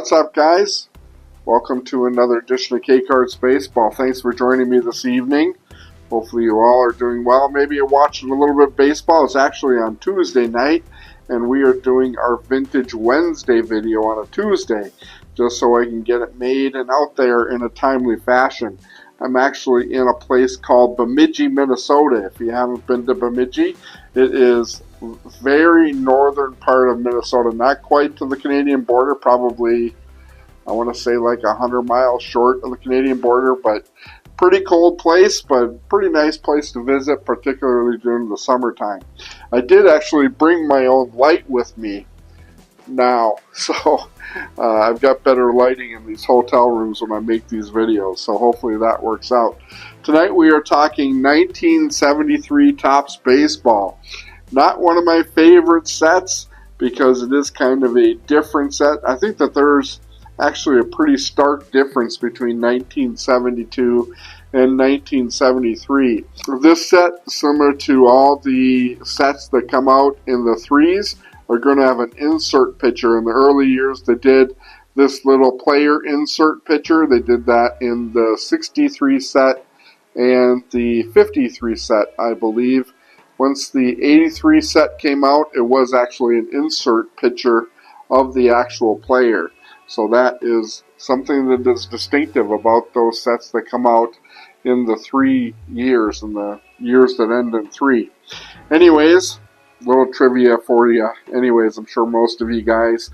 What's up, guys? Welcome to another edition of K-Cards Baseball. Thanks for joining me this evening. Hopefully you all are doing well. Maybe you're watching a little bit of baseball. It's actually on Tuesday night, and we are doing our Vintage Wednesday video on a Tuesday, just so I can get it made and out there in a timely fashion. I'm actually in a place called Bemidji, Minnesota. If you haven't been to Bemidji, it is very northern part of Minnesota, not quite to the Canadian border, probably, I want to say like 100 miles short of the Canadian border, but pretty cold place, but pretty nice place to visit, particularly during the summertime. I did actually bring my own light with me now, so I've got better lighting in these hotel rooms when I make these videos, so hopefully that works out. Tonight we are talking 1973 Topps Baseball. Not one of my favorite sets because it is kind of a different set. I think that there's actually a pretty stark difference between 1972 and 1973. This set, similar to all the sets that come out in the threes, are going to have an insert pitcher. In the early years, they did this little player insert pitcher. They did that in the 63 set and the 53 set, I believe. Once the 83 set came out, it was actually an insert pitcher of the actual player. So that is something that is distinctive about those sets that come out in the 3 years, and the years that end in 3. Anyways, little trivia for you. Anyways, I'm sure most of you guys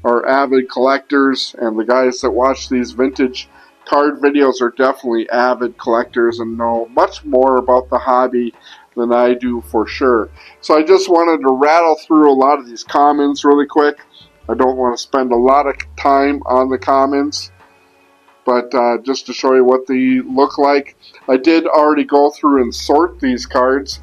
are avid collectors, and the guys that watch these vintage card videos are definitely avid collectors and know much more about the hobby than I do for sure. So I just wanted to rattle through a lot of these comments really quick. I don't want to spend a lot of time on the comments, but just to show you what they look like. I did already go through and sort these cards,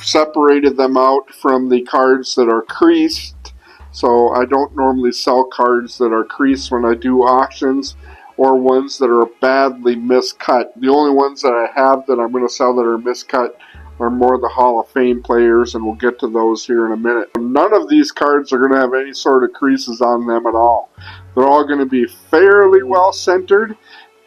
separated them out from the cards that are creased. So I don't normally sell cards that are creased when I do auctions, or ones that are badly miscut. The only ones that I have that I'm going to sell that are miscut are more the Hall of Fame players, and we'll get to those here in a minute. None of these cards are going to have any sort of creases on them at all. They're all going to be fairly well centered,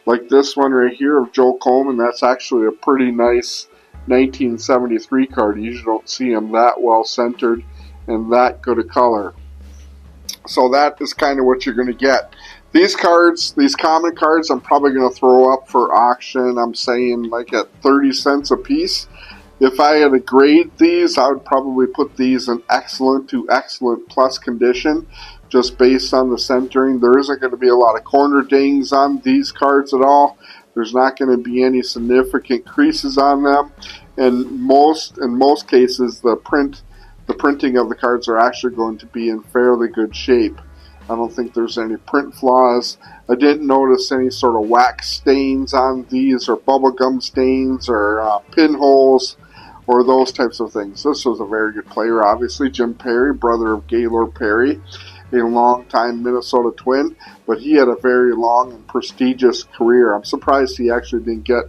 like this one right here of Joe Coleman. That's actually a pretty nice 1973 card. You usually don't see them that well centered and that good a color. So that is kind of what you're going to get. These cards, these common cards, I'm probably going to throw up for auction. I'm saying like at 30 cents a piece. If I had to grade these, I would probably put these in excellent to excellent plus condition, just based on the centering. There isn't going to be a lot of corner dings on these cards at all. There's not going to be any significant creases on them, and in most cases, the printing of the cards are actually going to be in fairly good shape. I don't think there's any print flaws. I didn't notice any sort of wax stains on these, or bubblegum stains, or pinholes, or those types of things. This was a very good player, obviously. Jim Perry, brother of Gaylord Perry, a long-time Minnesota Twin, but he had a very long and prestigious career. I'm surprised he actually didn't get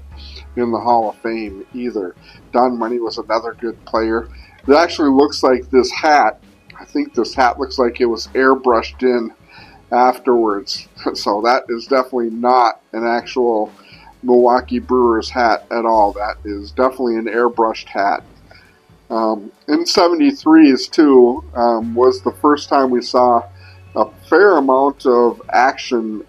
in the Hall of Fame either. Don Money was another good player. It actually looks like this hat, I think this hat looks like it was airbrushed in afterwards. So that is definitely not an actual Milwaukee Brewers hat at all. That is definitely an airbrushed hat. In 73s too was the first time we saw a fair amount of action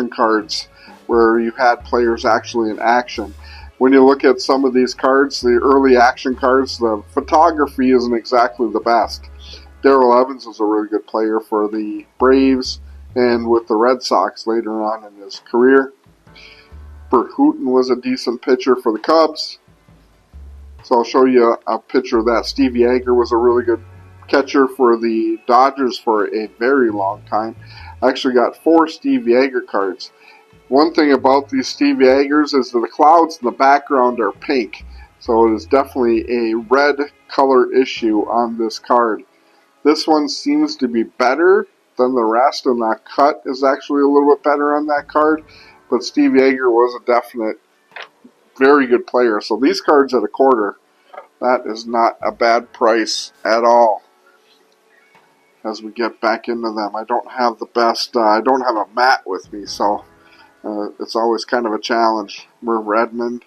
cards where you had players actually in action. When you look at some of these cards, the early action cards, the photography isn't exactly the best. Darrell Evans was a really good player for the Braves and with the Red Sox later on in his career. Bert Hooton was a decent pitcher for the Cubs. So I'll show you a picture of that. Stevie Yeager was a really good catcher for the Dodgers for a very long time. I actually got 4 Stevie Yeager cards. One thing about these Stevie Yeagers is that the clouds in the background are pink. So it is definitely a red color issue on this card. This one seems to be better than the rest, and that cut is actually a little bit better on that card. But Steve Yeager was a definite very good player. So these cards at $0.25, that is not a bad price at all. as we get back into them. I don't have the best, I don't have a mat with me, so it's always kind of a challenge. Merv Redmond,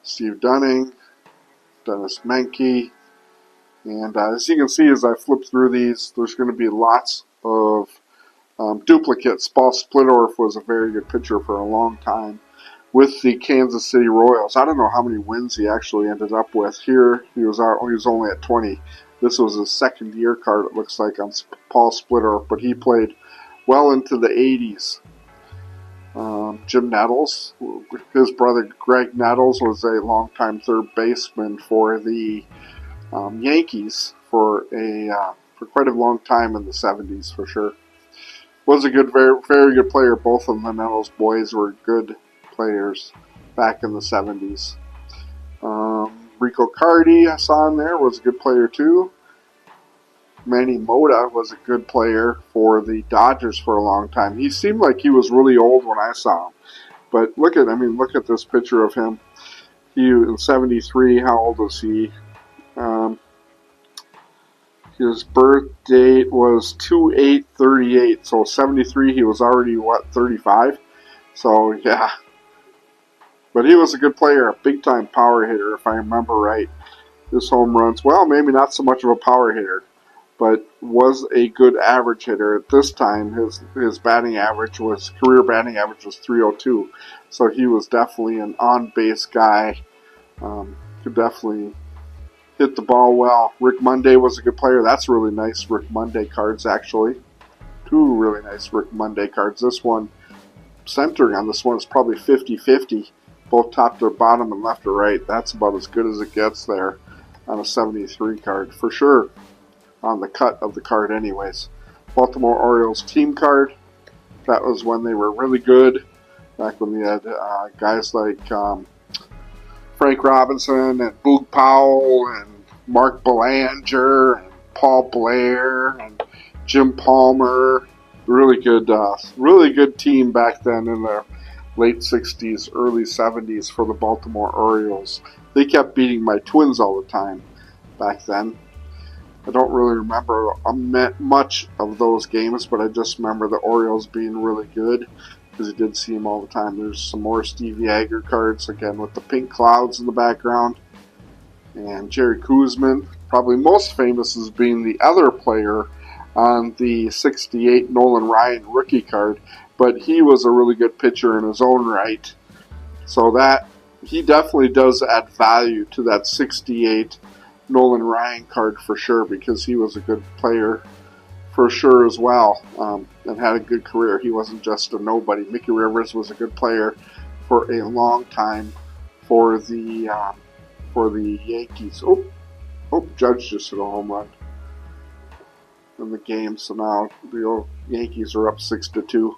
Steve Dunning, Dennis Menke, and as you can see as I flip through these, there's going to be lots of duplicates. Paul Splittorff was a very good pitcher for a long time with the Kansas City Royals. I don't know how many wins he actually ended up with. Here, he was only at 20. This was his second year card, it looks like, on Paul Splittorff, but he played well into the 80s. Jim Nettles, his brother Greg Nettles, was a longtime third baseman for the Yankees for quite a long time in the 70s, for sure. Was a good, very, very good player. Both of the Nettles boys were good players back in the 70s. Rico Cardi, I saw in there, was a good player too. Manny Mota was a good player for the Dodgers for a long time. He seemed like he was really old when I saw him. But look at this picture of him. He in 73, how old was he? His birth date was 2/8/38, so 73, he was already, 35? So, yeah. But he was a good player, a big-time power hitter, if I remember right. His home runs, well, maybe not so much of a power hitter, but was a good average hitter. At this time, his career batting average was 302, so he was definitely an on-base guy. Could definitely hit the ball well. Rick Monday was a good player. That's really nice Rick Monday cards, actually. Two really nice Rick Monday cards. This one, centering on this one, is probably 50-50. Both top to bottom and left to right. That's about as good as it gets there on a 73 card. For sure, on the cut of the card anyways. Baltimore Orioles team card. That was when they were really good. Back when they had guys like Frank Robinson and Boog Powell and Mark Belanger and Paul Blair and Jim Palmer. Really good team back then in the late 60s, early 70s for the Baltimore Orioles. They kept beating my Twins all the time back then. I don't really remember much of those games, but I just remember the Orioles being really good because you did see them all the time. There's some more Steve Yeager cards, again with the pink clouds in the background. And Jerry Koosman, probably most famous as being the other player on the 68 Nolan Ryan rookie card, but he was a really good pitcher in his own right. So that he definitely does add value to that 68 Nolan Ryan card for sure, because he was a good player for sure as well, and had a good career. He wasn't just a nobody. Mickey Rivers was a good player for a long time for the Yankees. Oh, Judge just hit a home run in the game, so now the old Yankees are up 6-2.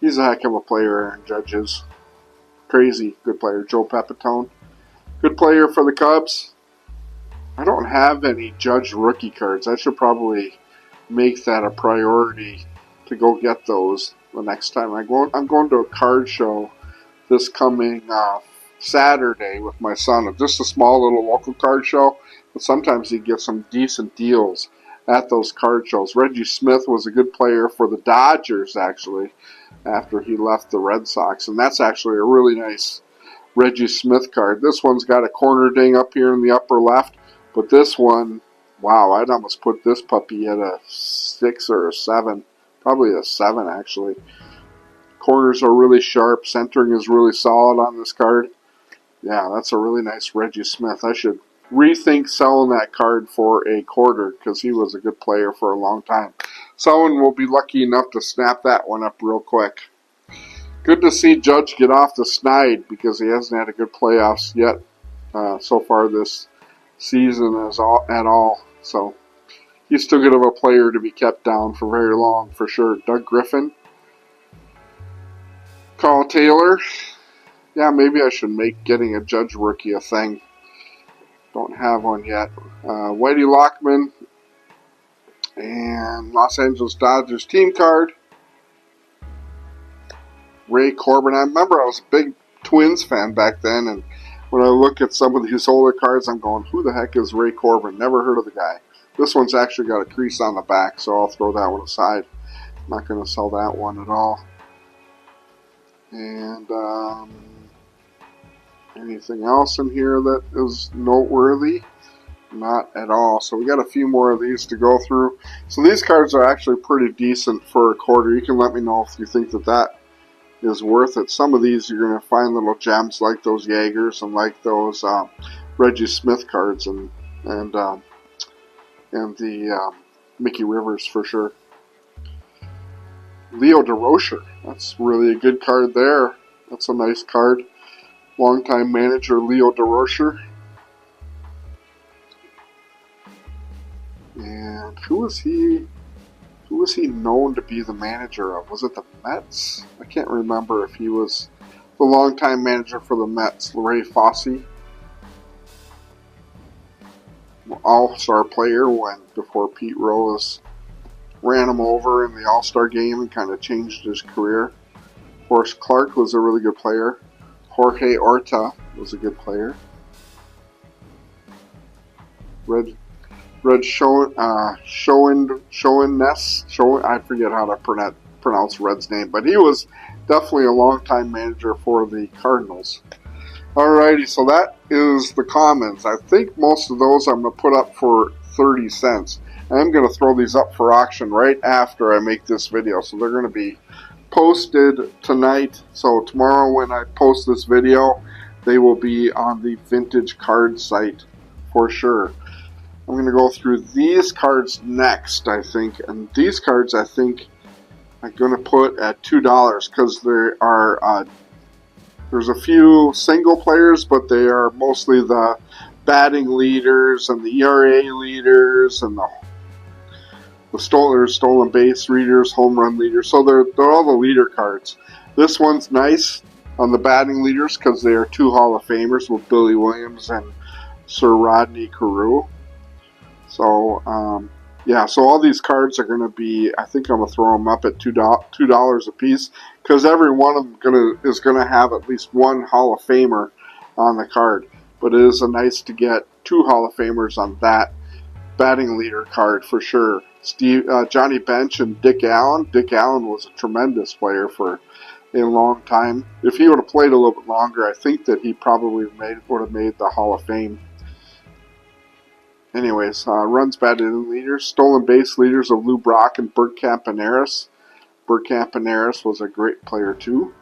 He's a heck of a player, Aaron Judge is. Crazy good player. Joe Pepitone, good player for the Cubs. I don't have any Judge rookie cards. I should probably make that a priority to go get those the next time I'm going to a card show this coming Saturday with my son. Just a small little local card show, but sometimes you get some decent deals at those card shows. Reggie Smith was a good player for the Dodgers, actually, after he left the Red Sox, and that's actually a really nice Reggie Smith card. This one's got a corner ding up here in the upper left, but this one, wow, I'd almost put this puppy at a 6 or a 7. Probably a 7, actually. Corners are really sharp. Centering is really solid on this card. Yeah, that's a really nice Reggie Smith. I should rethink selling that card for a quarter because he was a good player for a long time. Someone will be lucky enough to snap that one up real quick. Good to see Judge get off the snide because he hasn't had a good playoffs yet so far this season at all. So he's too good of a player to be kept down for very long, for sure. Doug Griffin. Carl Taylor. Yeah, maybe I should make getting a Judge rookie a thing. Don't have one yet. Whitey Lockman. And Los Angeles Dodgers team card. Ray Corbin. I remember I was a big Twins fan back then, and when I look at some of these older cards, I'm going, who the heck is Ray Corbin? Never heard of the guy. This one's actually got a crease on the back, so I'll throw that one aside. I'm not going to sell that one at all. And anything else in here that is noteworthy? Not at all. So we got a few more of these to go through. So these cards are actually pretty decent for a quarter. You can let me know if you think that that is worth it. Some of these you're going to find little gems like those Jaegers and like those Reggie Smith cards and the Mickey Rivers for sure. Leo DeRocher. That's really a good card there. That's a nice card. Longtime manager Leo DeRocher. And who was he known to be the manager of? Was it the Mets? I can't remember if he was the longtime manager for the Mets. Ray Fosse. All-star player before Pete Rose ran him over in the All-Star game and kind of changed his career. Horace Clark was a really good player. Jorge Orta was a good player. Red Schoeness. I forget how to pronounce Red's name, but he was definitely a long-time manager for the Cardinals. Alrighty, so that is the comments. I think most of those I'm going to put up for 30 cents. I'm going to throw these up for auction right after I make this video, so they're going to be posted tonight. So tomorrow when I post this video, they will be on the Vintage Card site for sure. I'm going to go through these cards next, I think, and these cards I think I'm going to put at $2 because there are there's a few single players, but they are mostly the batting leaders and the ERA leaders and the stolen base leaders, home run leaders. So they're all the leader cards. This one's nice on the batting leaders because they are two Hall of Famers with Billy Williams and Sir Rodney Carew. So yeah, so all these cards are going to be, I think I'm going to throw them up at $2 a piece because every one of them is going to have at least one Hall of Famer on the card. But it is nice to get two Hall of Famers on that batting leader card for sure. Johnny Bench and Dick Allen. Dick Allen was a tremendous player for a long time. If he would have played a little bit longer, I think that he probably would have made the Hall of Fame. Anyways, runs batted in leaders, stolen base leaders of Lou Brock and Bert Campaneris. Bert Campaneris was a great player too.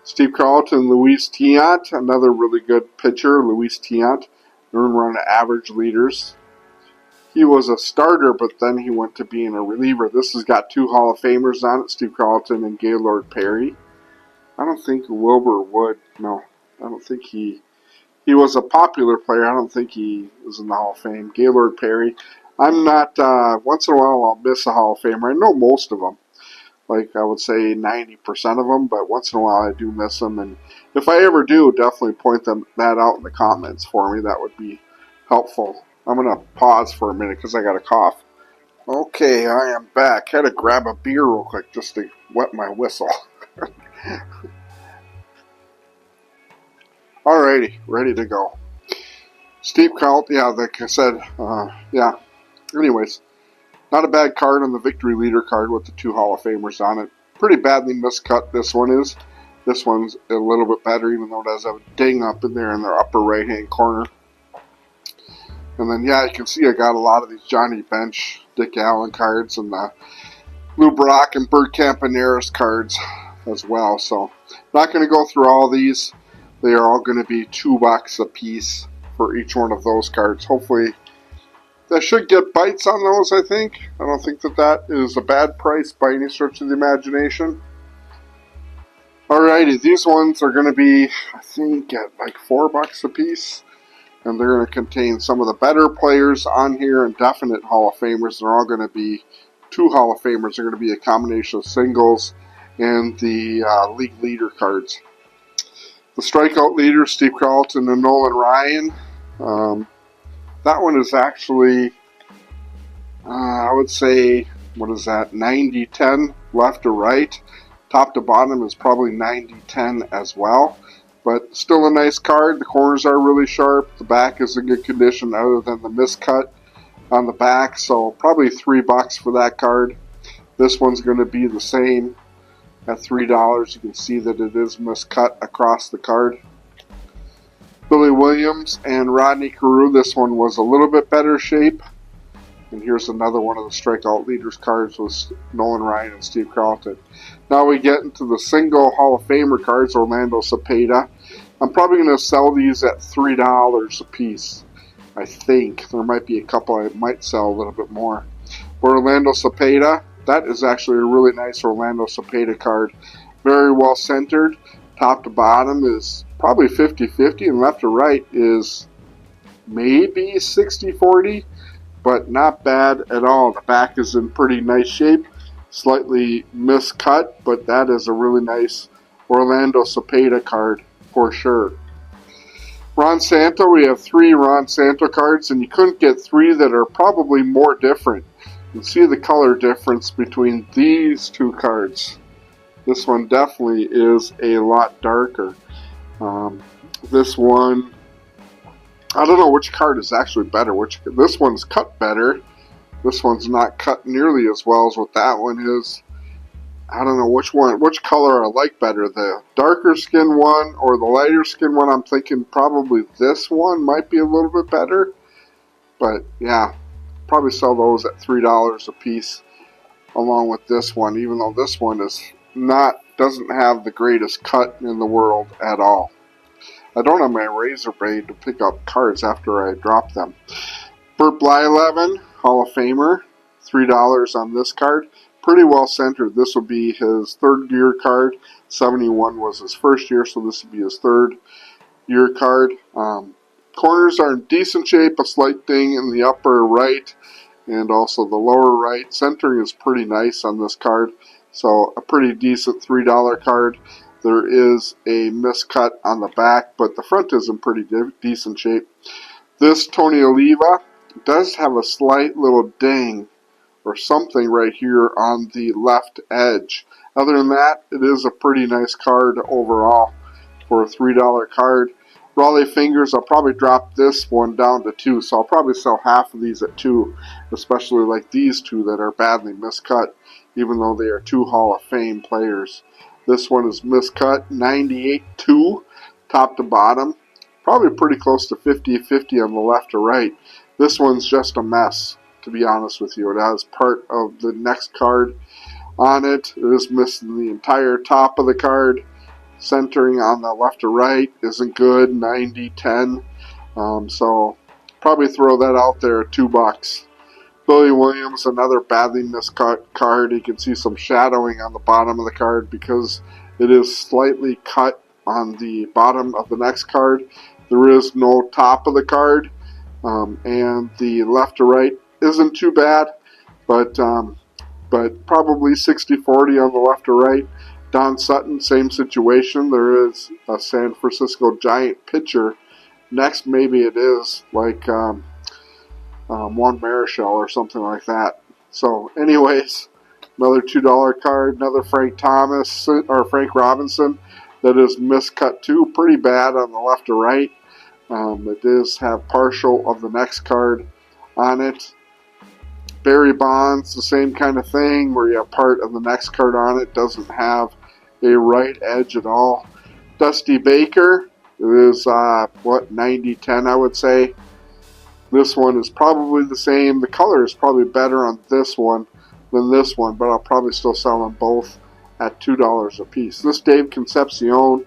Steve Carlton, Luis Tiant, another really good pitcher. Luis Tiant, earned run average leaders. He was a starter, but then he went to being a reliever. This has got two Hall of Famers on it, Steve Carlton and Gaylord Perry. I don't think Wilbur Wood, no, I don't think he was a popular player. I don't think he was in the Hall of Fame. Gaylord Perry. I'm not, once in a while I'll miss a Hall of Famer. I know most of them. Like I would say 90% of them, but once in a while I do miss them. And if I ever do, definitely point that out in the comments for me. That would be helpful. I'm going to pause for a minute because I got a cough. Okay, I am back. Had to grab a beer real quick just to wet my whistle. Alrighty, ready to go. Steve Carlton, yeah, like I said, yeah. Anyways, not a bad card on the Victory Leader card with the two Hall of Famers on it. Pretty badly miscut this one is. This one's a little bit better, even though it has a ding up in there in their upper right-hand corner. And then, yeah, you can see I got a lot of these Johnny Bench, Dick Allen cards, and the Lou Brock and Bert Campaneris cards as well. So, not going to go through all these. They are all going to be $2 a piece for each one of those cards. Hopefully, I should get bites on those, I think. I don't think that is a bad price by any stretch of the imagination. Alrighty, these ones are going to be, I think, at like $4 a piece. And they're going to contain some of the better players on here and definite Hall of Famers. They're all going to be two Hall of Famers. They're going to be a combination of singles and the league leader cards. The strikeout leaders, Steve Carlton and Nolan Ryan. That one is actually, I would say, what is that, 90-10 left to right. Top to bottom is probably 90-10 as well. But still a nice card. The corners are really sharp. The back is in good condition other than the miscut. on the back, so probably $3 for that card. This one's going to be the same at $3. You can see that it is miscut across the card. Billy Williams and Rodney Carew, this one was a little bit better shape. And here's another one of the strikeout leaders cards with Nolan Ryan and Steve Carlton. Now we get into the single Hall of Famer cards, Orlando Cepeda. I'm probably going to sell these at $3 a piece. I think there might be a couple I might sell a little bit more. For Orlando Cepeda, that is actually a really nice Orlando Cepeda card. Very well centered. Top to bottom is probably 50-50, and left to right is maybe 60-40, but not bad at all. The back is in pretty nice shape. Slightly miscut, but that is a really nice Orlando Cepeda card for sure. Ron Santo, we have 3 Ron Santo cards, and you couldn't get 3 that are probably more different. You can see the color difference between these 2 cards. This one definitely is a lot darker. This one, I don't know which card is actually better. This one's cut better. This one's not cut nearly as well as what that one is. I don't know which color I like better, the darker skin one or the lighter skin one. I'm thinking probably this one might be a little bit better. But yeah, probably sell those at $3 a piece along with this one, even though this one doesn't have the greatest cut in the world at all. I don't have my razor blade to pick up cards after I drop them. Bert Blyleven, Hall of Famer, $3 on this card. Pretty well centered. This will be his 3rd year card. 71 was his 1st year, so this will be his 3rd year card. Corners are in decent shape, a slight ding in the upper right and also the lower right. Centering is pretty nice on this card, so a pretty decent $3 card. There is a miscut on the back, but the front is in pretty decent shape. This Tony Oliva does have a slight little ding or something right here on the left edge. Other than that, it is a pretty nice card overall for a $3 card. Raleigh Fingers, I'll probably drop this one down to 2, so I'll probably sell half of these at 2, especially like these 2 that are badly miscut, even though they are 2 Hall of Fame players. This one is miscut, 98-2, top to bottom. Probably pretty close to 50-50 on the left to right. This one's just a mess, to be honest with you. It has part of the next card on it. It is missing the entire top of the card. Centering on the left to right isn't good, 90-10. So probably throw that out there at $2. Billy Williams, another badly miscut card. You can see some shadowing on the bottom of the card because it is slightly cut on the bottom of the next card. There is no top of the card, and the left to right isn't too bad, but probably 60-40 on the left to right. Don Sutton, same situation. There is a San Francisco Giant pitcher. Next, maybe it is like Juan Marichal or something like that. So, anyways, another $2 card. Another Frank Robinson that is miscut too. Pretty bad on the left to right. It does have partial of the next card on it. Barry Bonds, the same kind of thing where you have part of the next card on it. Doesn't have a right edge at all. Dusty Baker is 90-10, I would say. This one is probably the same. The color is probably better on this one than this one, but I'll probably still sell them both at $2 a piece. This Dave Concepcion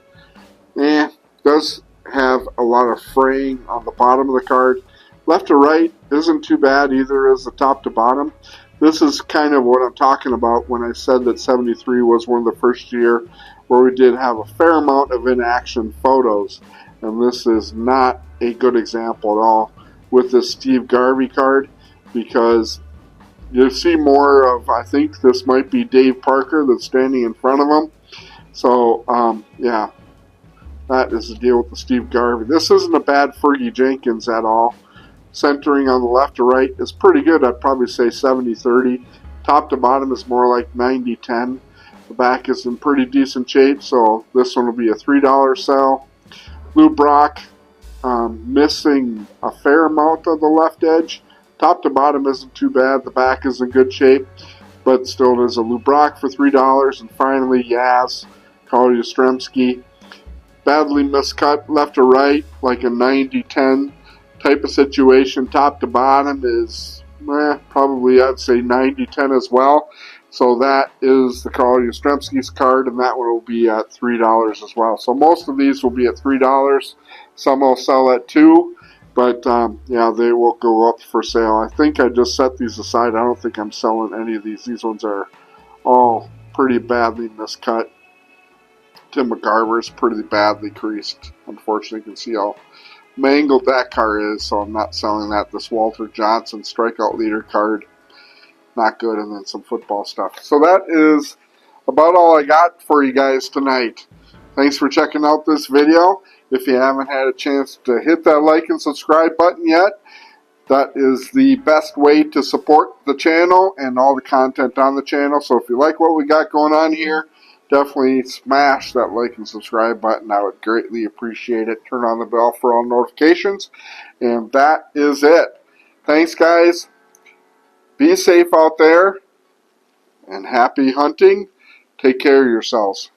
does have a lot of fraying on the bottom of the card. Left to right isn't too bad either as the top to bottom. This is kind of what I'm talking about when I said that 73 was one of the first year where we did have a fair amount of inaction photos. And this is not a good example at all with this Steve Garvey card, because you see more of, I think this might be Dave Parker that's standing in front of him. So, yeah, that is the deal with the Steve Garvey. This isn't a bad Fergie Jenkins at all. Centering on the left to right is pretty good. I'd probably say 70-30. Top to bottom is more like 90-10. The back is in pretty decent shape, so this one will be a $3 sell. Lou Brock, missing a fair amount of the left edge. Top to bottom isn't too bad. The back is in good shape, but still there's a Lubrock for $3. And finally, Yaz, Carl Yastrzemski. Badly miscut left to right, like a 90-10 type of situation. Top to bottom is probably, I'd say, 90-10 as well. So that is the Carl Yastrzemski's card, and that one will be at $3 as well. So most of these will be at $3. Some will sell at $2, but yeah, they will go up for sale. I think I just set these aside. I don't think I'm selling any of these. These ones are all pretty badly miscut. Tim McGarver's pretty badly creased. Unfortunately, you can see how mangled that card is, so I'm not selling that. This Walter Johnson strikeout leader card, not good, and then some football stuff. So that is about all I got for you guys tonight. Thanks for checking out this video. If you haven't had a chance to hit that like and subscribe button yet, that is the best way to support the channel and all the content on the channel. So if you like what we got going on here, definitely smash that like and subscribe button. I would greatly appreciate it. Turn on the bell for all notifications. And that is it. Thanks, guys. Be safe out there. And happy hunting. Take care of yourselves.